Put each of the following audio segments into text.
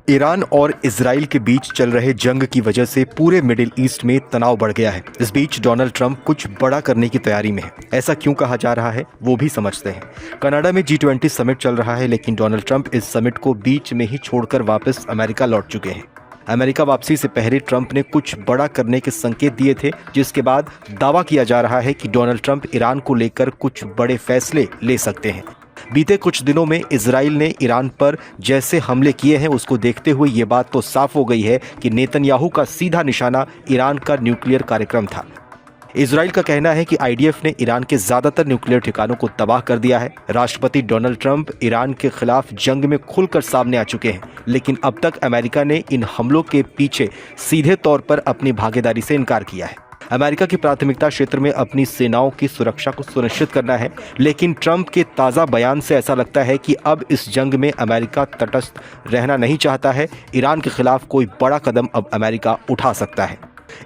Iran और Israel के बीच चल रहे जंग की वजह से पूरे मिडिल ईस्ट में तनाव बढ़ गया है। इस बीच डोनाल्ड ट्रंप कुछ बड़ा करने की तैयारी में है। ऐसा क्यों कहा जा रहा है वो भी समझते हैं। कनाडा में G20 समिट चल रहा है, लेकिन डोनाल्ड ट्रंप इस समिट को बीच में ही छोड़कर वापस अमेरिका लौट चुके हैं। अमेरिका वापसी से पहले ट्रंप ने कुछ बड़ा करने के संकेत दिए थे, जिसके बाद दावा किया जा रहा है कि डोनाल्ड ट्रंप ईरान को लेकर कुछ बड़े फैसले ले सकते हैं। बीते कुछ दिनों में इजराइल ने ईरान पर जैसे हमले किए हैं, उसको देखते हुए ये बात तो साफ हो गई है कि नेतन्याहू का सीधा निशाना ईरान का न्यूक्लियर कार्यक्रम था। इजराइल का कहना है कि आईडीएफ ने ईरान के ज्यादातर न्यूक्लियर ठिकानों को तबाह कर दिया है। राष्ट्रपति डोनाल्ड ट्रंप ईरान के खिलाफ जंग में खुलकर सामने आ चुके हैं, लेकिन अब तक अमेरिका ने इन हमलों के पीछे सीधे तौर पर अपनी भागीदारी से इनकार किया है। अमेरिका की प्राथमिकता क्षेत्र में अपनी सेनाओं की सुरक्षा को सुनिश्चित करना है, लेकिन ट्रंप के ताज़ा बयान से ऐसा लगता है कि अब इस जंग में अमेरिका तटस्थ रहना नहीं चाहता है। ईरान के खिलाफ कोई बड़ा कदम अब अमेरिका उठा सकता है।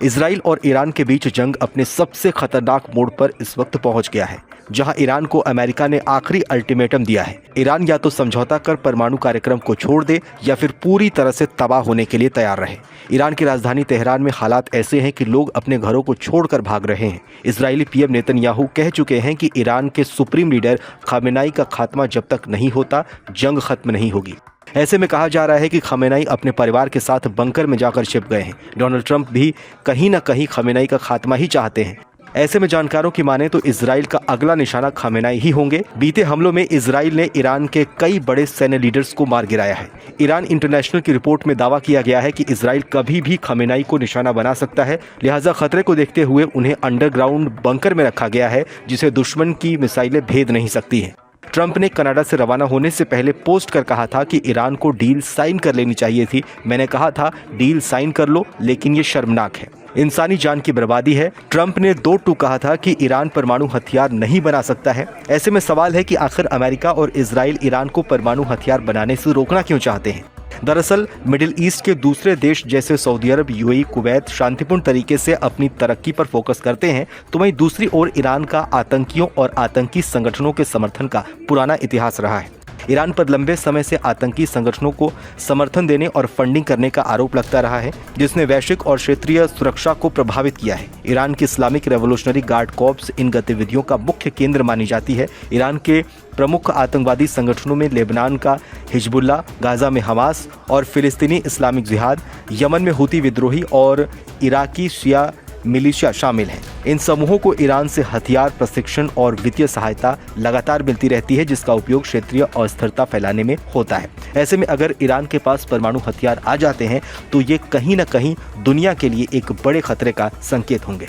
इजराइल और ईरान के बीच जंग अपने सबसे खतरनाक मोड़ पर इस वक्त पहुंच गया है, जहां ईरान को अमेरिका ने आखिरी अल्टीमेटम दिया है। ईरान या तो समझौता कर परमाणु कार्यक्रम को छोड़ दे या फिर पूरी तरह से तबाह होने के लिए तैयार रहे। ईरान की राजधानी तेहरान में हालात ऐसे हैं कि लोग अपने घरों को छोड़कर भाग रहे हैं। इजरायली पीएम नेतन्याहू कह चुके हैं कि ईरान के सुप्रीम लीडर खामेनाई का खात्मा जब तक नहीं होता, जंग खत्म नहीं होगी। ऐसे में कहा जा रहा है कि खमेनाई अपने परिवार के साथ बंकर में जाकर छिप गए हैं। डोनाल्ड ट्रंप भी कहीं ना कहीं खमेनाई का खात्मा ही चाहते हैं। ऐसे में जानकारों की माने तो इजराइल का अगला निशाना खमेनाई ही होंगे। बीते हमलों में इजराइल ने ईरान के कई बड़े सैन्य लीडर्स को मार गिराया है। ईरान इंटरनेशनल की रिपोर्ट में दावा किया गया है कि इजराइल कभी भी खमेनाई को निशाना बना सकता है, लिहाजा खतरे को देखते हुए उन्हें अंडरग्राउंड बंकर में रखा गया है, जिसे दुश्मन की मिसाइलें भेद नहीं सकती हैं। ट्रंप ने कनाडा से रवाना होने से पहले पोस्ट कर कहा था कि ईरान को डील साइन कर लेनी चाहिए थी। मैंने कहा था डील साइन कर लो, लेकिन ये शर्मनाक है, इंसानी जान की बर्बादी है। ट्रंप ने 2-2 कहा था कि ईरान परमाणु हथियार नहीं बना सकता है। ऐसे में सवाल है कि आखिर अमेरिका और इजराइल ईरान को परमाणु हथियार बनाने से रोकना क्यों चाहते हैं। दरअसल मिडिल ईस्ट के दूसरे देश जैसे सऊदी अरब, यूएई, कुवैत शांतिपूर्ण तरीके से अपनी तरक्की पर फोकस करते हैं, तो वहीं दूसरी ओर ईरान का आतंकियों और आतंकी संगठनों के समर्थन का पुराना इतिहास रहा है। ईरान पर लंबे समय से आतंकी संगठनों को समर्थन देने और फंडिंग करने का आरोप लगता रहा है, जिसने वैश्विक और क्षेत्रीय सुरक्षा को प्रभावित किया है। ईरान की इस्लामिक रेवोल्यूशनरी गार्ड कॉर्प्स इन गतिविधियों का मुख्य केंद्र मानी जाती है। ईरान के प्रमुख आतंकवादी संगठनों में लेबनान का हिजबुल्लाह, गाजा में हमास और फिलिस्तीनी इस्लामिक जिहाद, यमन में हुती विद्रोही और इराकी शिया मिलिशिया शामिल हैं। इन समूहों को ईरान से हथियार, प्रशिक्षण और वित्तीय सहायता लगातार मिलती रहती है, जिसका उपयोग क्षेत्रीय अस्थिरता फैलाने में होता है। ऐसे में अगर ईरान के पास परमाणु हथियार आ जाते हैं तो ये कहीं न कहीं दुनिया के लिए एक बड़े खतरे का संकेत होंगे।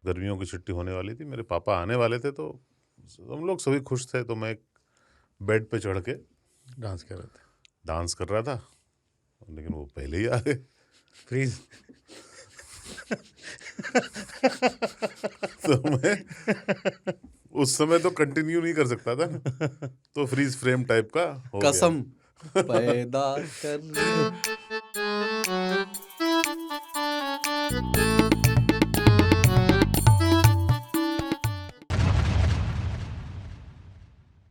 गर्मियों की छुट्टी होने वाली थी, मेरे पापा आने वाले थे, तो हम लोग सभी खुश थे। तो मैं बेड पे चढ़ के डांस कर रहा था, लेकिन वो पहले ही आ गए। फ्रीज। तो मैं उस समय तो कंटिन्यू नहीं कर सकता था, तो फ्रीज फ्रेम टाइप का हो गया। कसम पैदा कर